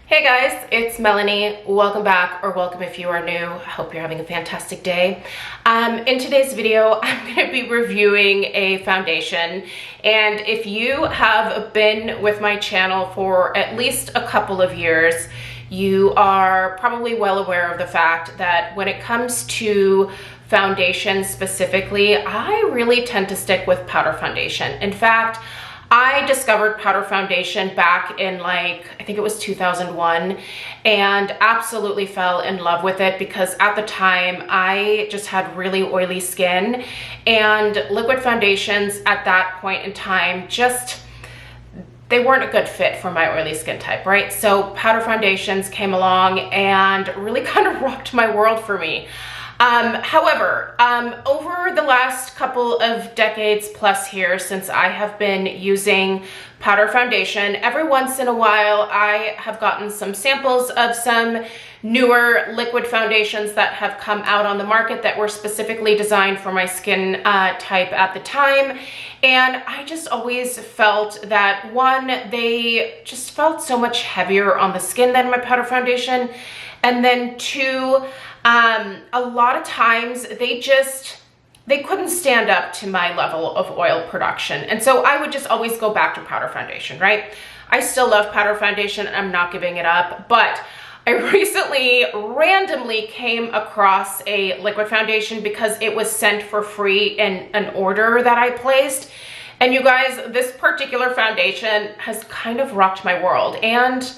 Hey guys, it's Melanie. Welcome back, or welcome if you are new. I hope you're having a fantastic day. In today's video, I'm going to be reviewing a foundation, and if you have been with my channel for at least a couple of years, you are probably well aware of the fact that when it comes to foundation specifically, I really tend to stick with powder foundation. In fact, I discovered powder foundation back in I think it was 2001, and absolutely fell in love with it because at the time I just had really oily skin, and liquid foundations at that point in time they weren't a good fit for my oily skin type, right? So powder foundations came along and really kind of rocked my world for me. However, over the last couple of decades plus here since I have been using powder foundation, every once in a while I have gotten some samples of some newer liquid foundations that have come out on the market that were specifically designed for my skin type at the time. And I just always felt that, one, they just felt so much heavier on the skin than my powder foundation. And then two, a lot of times they couldn't stand up to my level of oil production. And so I would just always go back to powder foundation, right? I still love powder foundation. I'm not giving it up, but I recently randomly came across a liquid foundation because it was sent for free in an order that I placed. And you guys, this particular foundation has kind of rocked my world, and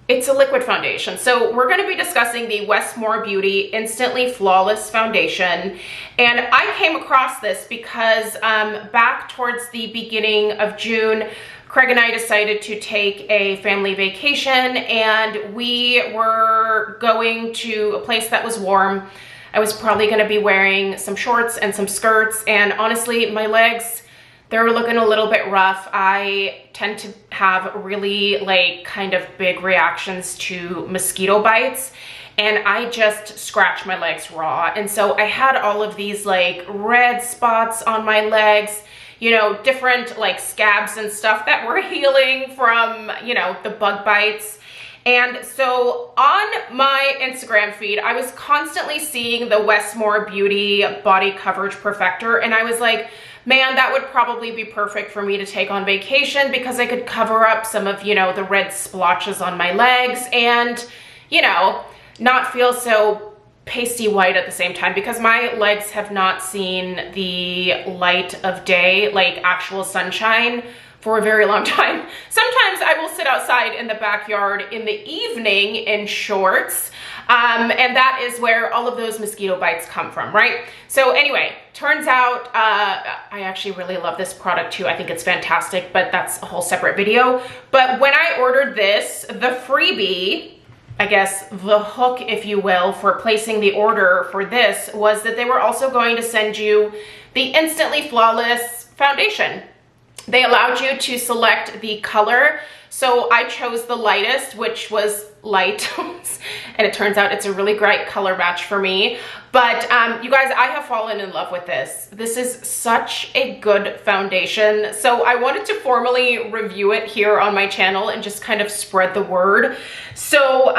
it's a liquid foundation. So we're going to be discussing the Westmore Beauty Instantly Flawless Foundation. And I came across this because back towards the beginning of June, Craig and I decided to take a family vacation, and we were going to a place that was warm. I was probably going to be wearing some shorts and some skirts, and honestly, my legs, they were looking a little bit rough. I tend to have really kind of big reactions to mosquito bites, and I just scratch my legs raw. And so I had all of these red spots on my legs, you know, different scabs and stuff that were healing from, you know, the bug bites. And so on my Instagram feed, I was constantly seeing the Westmore Beauty Body Coverage Perfector, and I was like, man, that would probably be perfect for me to take on vacation because I could cover up some of, you know, the red splotches on my legs and, you know, not feel so pasty white at the same time, because my legs have not seen the light of day, like actual sunshine, for a very long time. Sometimes I will sit outside in the backyard in the evening in shorts, and that is where all of those mosquito bites come from, right? So anyway, turns out I actually really love this product too. I think it's fantastic, but that's a whole separate video. But when I ordered this, the freebie, I guess the hook, if you will, for placing the order for this was that they were also going to send you the Instantly Flawless Foundation. They allowed you to select the color. So I chose the lightest, which was light, and it turns out it's a really great color match for me. But you guys, I have fallen in love with this. This is such a good foundation. So I wanted to formally review it here on my channel and just kind of spread the word. So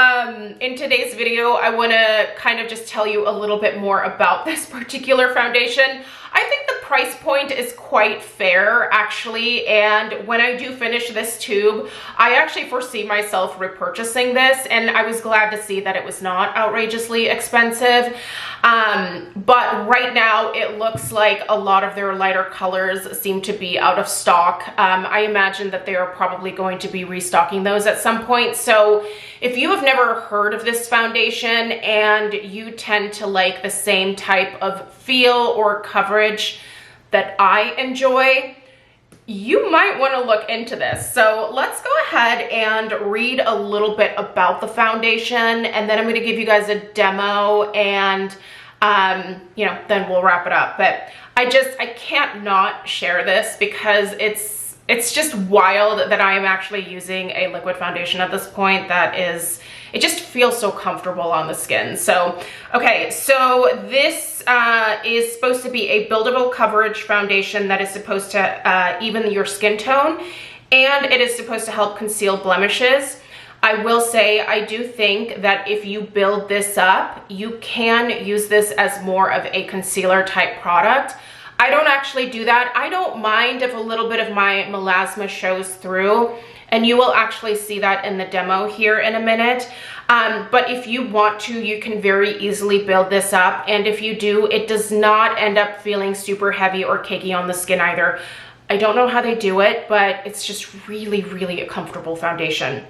in today's video, I want to kind of just tell you a little bit more about this particular foundation. I think the price point is quite fair, actually, and when I do finish this tube, I actually foresee myself repurchasing this, and I was glad to see that it was not outrageously expensive. But right now it looks like a lot of their lighter colors seem to be out of stock. I imagine that they are probably going to be restocking those at some point. So if you have never heard of this foundation and you tend to like the same type of feel or coverage that I enjoy, you might want to look into this. So let's go ahead and read a little bit about the foundation, and then I'm going to give you guys a demo, and you know, then we'll wrap it up. But I can't not share this because it's just wild that I am actually using a liquid foundation at this point. It just feels so comfortable on the skin. So, okay, so this is supposed to be a buildable coverage foundation that is supposed to even your skin tone, and it is supposed to help conceal blemishes. I will say, I do think that if you build this up, you can use this as more of a concealer type product. I don't actually do that. I don't mind if a little bit of my melasma shows through, and you will actually see that in the demo here in a minute. But if you want to, you can very easily build this up. And if you do, it does not end up feeling super heavy or cakey on the skin either. I don't know how they do it, but it's just really, really a comfortable foundation.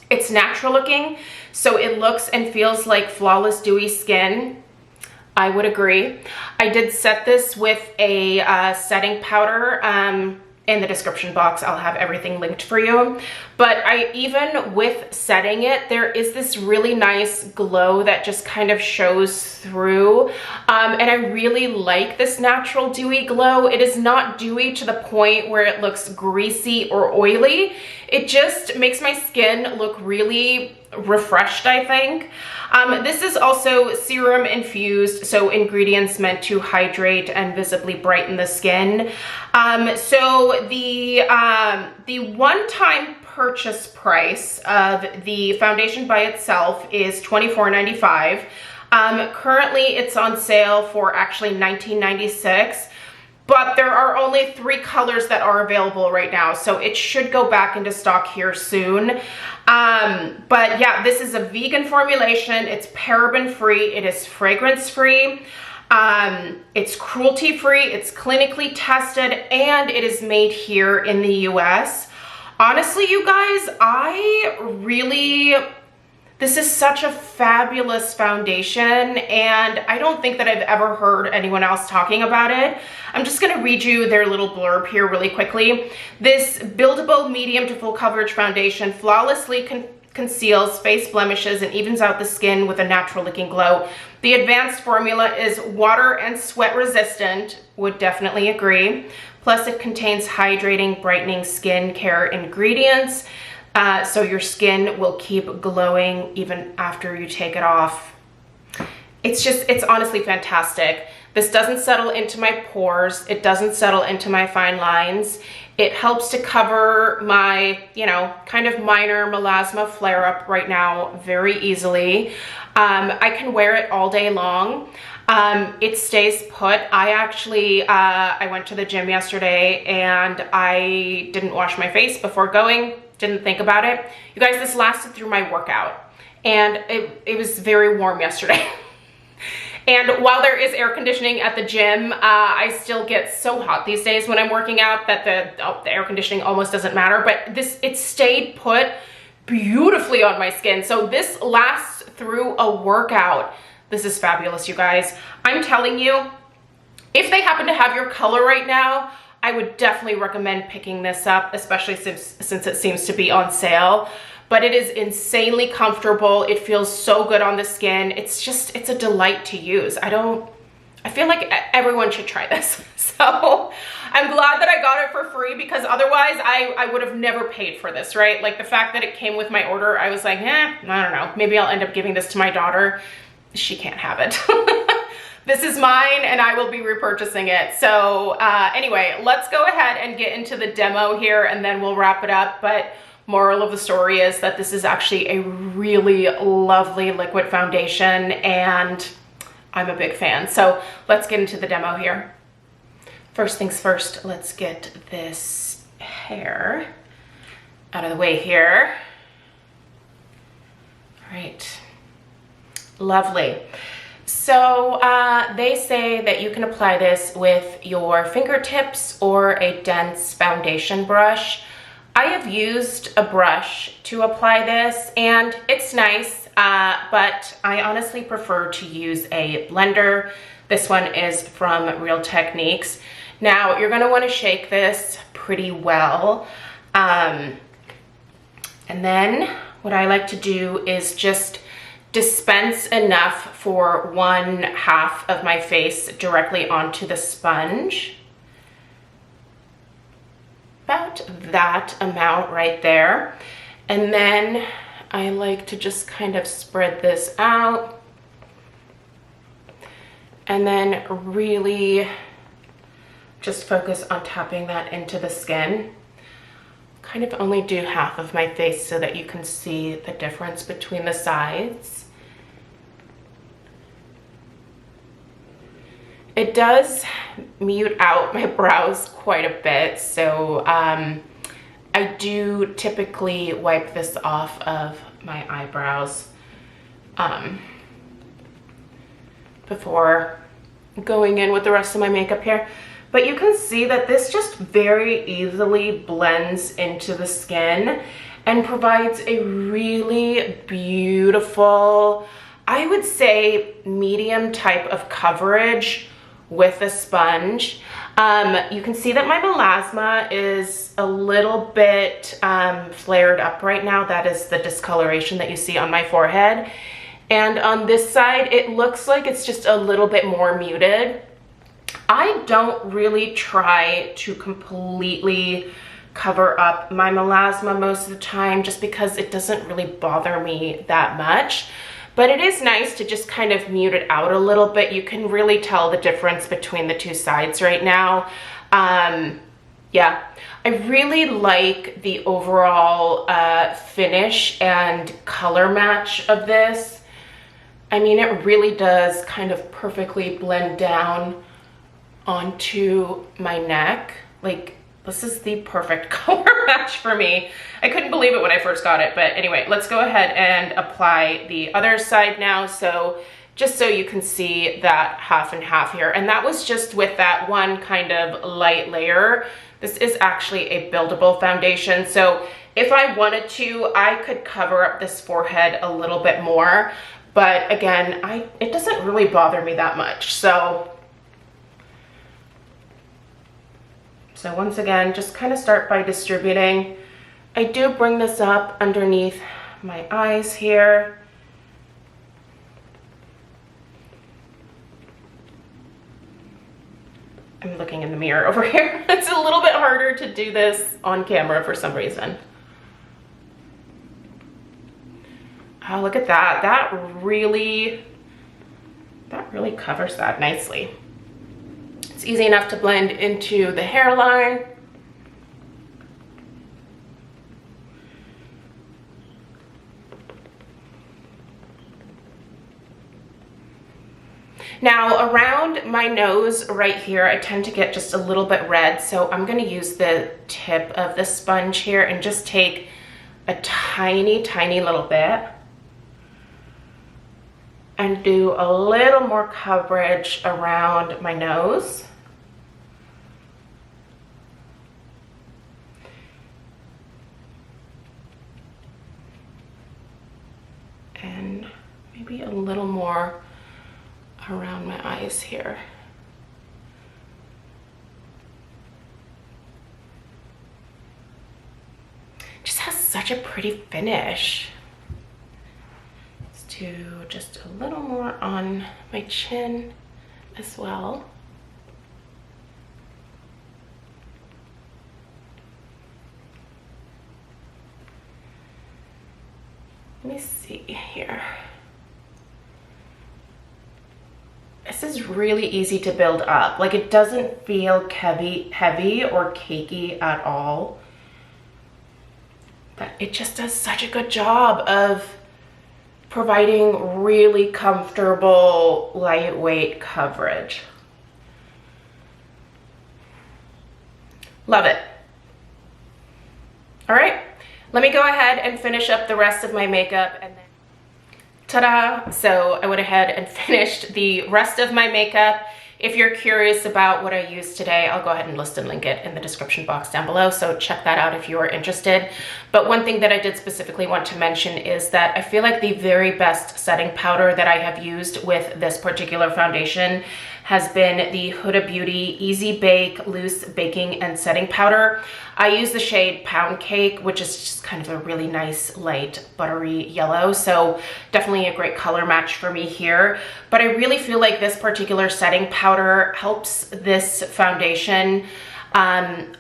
It's natural looking, so it looks and feels like flawless dewy skin. I would agree. I did set this with a setting powder. In the description box, I'll have everything linked for you. But even with setting it, there is this really nice glow that just kind of shows through. And I really like this natural dewy glow. It is not dewy to the point where it looks greasy or oily. It just makes my skin look really refreshed, I think. This is also serum infused, so ingredients meant to hydrate and visibly brighten the skin. So the one-time purchase price of the foundation by itself is $24.95. Currently it's on sale for actually $19.96. But there are only 3 colors that are available right now, so it should go back into stock here soon. But yeah, this is a vegan formulation. It's paraben free. It is fragrance free. It's cruelty free. It's clinically tested, and it is made here in the US. Honestly, you guys, this is such a fabulous foundation, and I don't think that I've ever heard anyone else talking about it. I'm just gonna read you their little blurb here really quickly. This buildable medium to full coverage foundation flawlessly conceals face blemishes and evens out the skin with a natural looking glow. The advanced formula is water and sweat resistant, would definitely agree. Plus it contains hydrating, brightening skin care ingredients. So your skin will keep glowing even after you take it off. It's honestly fantastic. This doesn't settle into my pores. It doesn't settle into my fine lines. It helps to cover my, kind of minor melasma flare-up right now very easily. I can wear it all day long. It stays put. I went to the gym yesterday and I didn't wash my face before going. Didn't think about it. You guys, this lasted through my workout, and it was very warm yesterday. And while there is air conditioning at the gym, I still get so hot these days when I'm working out that the air conditioning almost doesn't matter. But it stayed put beautifully on my skin. So this lasts through a workout. This is fabulous, you guys. I'm telling you, if they happen to have your color right now, I would definitely recommend picking this up, especially since it seems to be on sale. But it is insanely comfortable. It feels so good on the skin. It's a delight to use. I feel like everyone should try this. So I'm glad that I got it for free, because otherwise I would have never paid for this, right? Like the fact that it came with my order, I was like, I don't know. Maybe I'll end up giving this to my daughter. She can't have it. This is mine and I will be repurchasing it. So anyway, let's go ahead and get into the demo here and then we'll wrap it up. But moral of the story is that this is actually a really lovely liquid foundation and I'm a big fan. So let's get into the demo here. First things first, let's get this hair out of the way here. All right, lovely. So they say that you can apply this with your fingertips or a dense foundation brush. I have used a brush to apply this and it's nice, but I honestly prefer to use a blender. This one is from Real Techniques. Now you're gonna wanna shake this pretty well. And then what I like to do is just dispense enough for 1/2 of my face directly onto the sponge. About that amount right there. And then I like to just kind of spread this out and then really just focus on tapping that into the skin. kind of only do half of my face so that you can see the difference between the sides. It does mute out my brows quite a bit, so I do typically wipe this off of my eyebrows before going in with the rest of my makeup here. But you can see that this just very easily blends into the skin and provides a really beautiful, I would say, medium type of coverage with a sponge. You can see that my melasma is a little bit flared up right now. That is the discoloration that you see on my forehead. And on this side, it looks like it's just a little bit more muted. I don't really try to completely cover up my melasma most of the time, just because it doesn't really bother me that much. But it is nice to just kind of mute it out a little bit. You can really tell the difference between the two sides right now. Yeah, I really like the overall finish and color match of this. I mean, it really does kind of perfectly blend down onto my neck. Like, this is the perfect color match for me. I couldn't believe it when I first got it, but anyway, let's go ahead and apply the other side now. So just so you can see that half and half here. And that was just with that one kind of light layer. This is actually a buildable foundation. So if I wanted to, I could cover up this forehead a little bit more. But again, it doesn't really bother me that much. So once again, just kind of start by distributing. I do bring this up underneath my eyes here. I'm looking in the mirror over here. It's a little bit harder to do this on camera for some reason. Oh, look at that. That really covers that nicely. It's easy enough to blend into the hairline. Now around my nose right here, I tend to get just a little bit red, so I'm going to use the tip of the sponge here and just take a tiny, tiny little bit and do a little more coverage around my nose. And maybe a little more around my eyes here. Just has such a pretty finish. Let's do just a little more on my chin as well. Let me see here. This is really easy to build up. Like, it doesn't feel heavy or cakey at all. But it just does such a good job of providing really comfortable, lightweight coverage. Love it. All right, let me go ahead and finish up the rest of my makeup and then ta-da! So I went ahead and finished the rest of my makeup. If you're curious about what I used today, I'll go ahead and list and link it in the description box down below, so check that out if you are interested. But one thing that I did specifically want to mention is that I feel like the very best setting powder that I have used with this particular foundation has been the Huda Beauty Easy Bake Loose Baking and Setting Powder. I use the shade Poundcake, which is just kind of a really nice, light, buttery yellow. So definitely a great color match for me here. But I really feel like this particular setting powder helps this foundation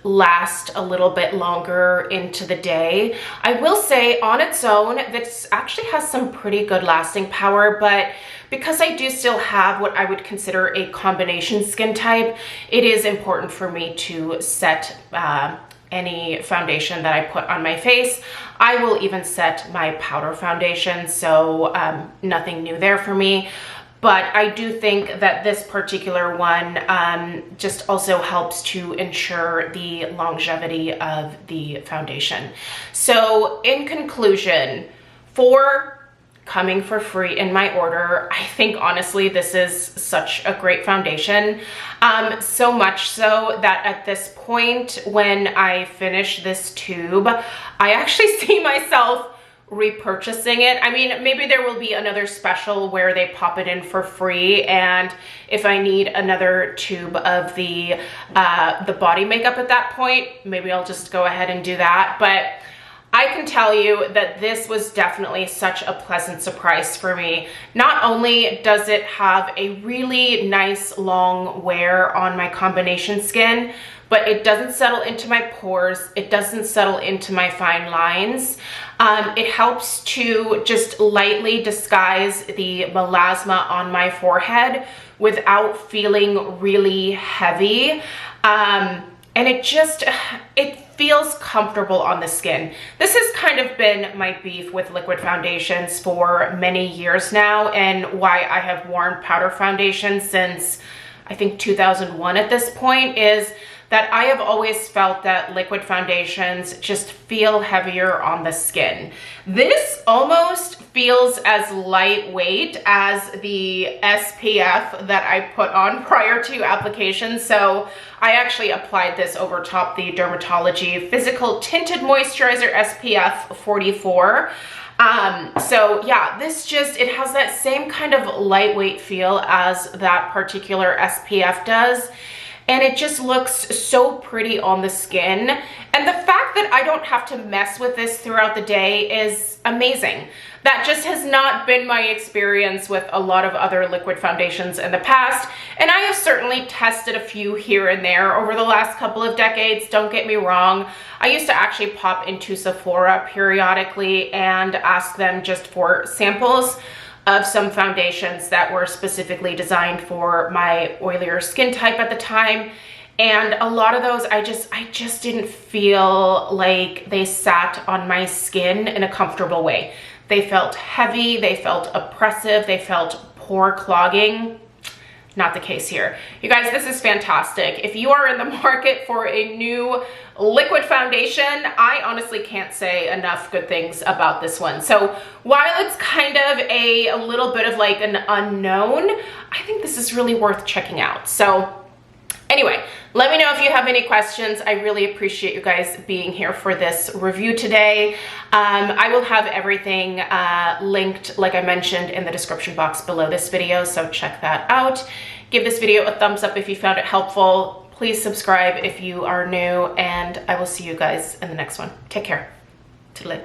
last a little bit longer into the day. I will say on its own, this actually has some pretty good lasting power, but because I do still have what I would consider a combination skin type, it is important for me to set any foundation that I put on my face. I will even set my powder foundation, so nothing new there for me. But I do think that this particular one just also helps to ensure the longevity of the foundation. So in conclusion, for coming for free in my order, I think honestly this is such a great foundation. So much so that at this point, when I finish this tube, I actually see myself repurchasing it. I mean, maybe there will be another special where they pop it in for free, and if I need another tube of the body makeup at that point, maybe I'll just go ahead and do that. But I can tell you that this was definitely such a pleasant surprise for me. Not only does it have a really nice long wear on my combination skin, but it doesn't settle into my pores. It doesn't settle into my fine lines. It helps to just lightly disguise the melasma on my forehead without feeling really heavy. And it feels comfortable on the skin. This has kind of been my beef with liquid foundations for many years now, and why I have worn powder foundation since I think 2001 at this point, is that I have always felt that liquid foundations just feel heavier on the skin. This almost feels as lightweight as the SPF that I put on prior to application. So I actually applied this over top the Dermatology Physical Tinted Moisturizer SPF 44. So yeah, it has that same kind of lightweight feel as that particular SPF does. And it just looks so pretty on the skin. And the fact that I don't have to mess with this throughout the day is amazing. That just has not been my experience with a lot of other liquid foundations in the past. And I have certainly tested a few here and there over the last couple of decades, don't get me wrong. I used to actually pop into Sephora periodically and ask them just for samples of some foundations that were specifically designed for my oilier skin type at the time. And a lot of those, I just didn't feel like they sat on my skin in a comfortable way. They felt heavy, they felt oppressive, they felt pore clogging. Not the case here. You guys, this is fantastic. If you are in the market for a new liquid foundation, I honestly can't say enough good things about this one. So while it's kind of a little bit of like an unknown, I think this is really worth checking out. So anyway, let me know if you have any questions. I really appreciate you guys being here for this review today. I will have everything linked, like I mentioned, in the description box below this video, so check that out. Give this video a thumbs up if you found it helpful. Please subscribe if you are new, and I will see you guys in the next one. Take care. Toodaloo.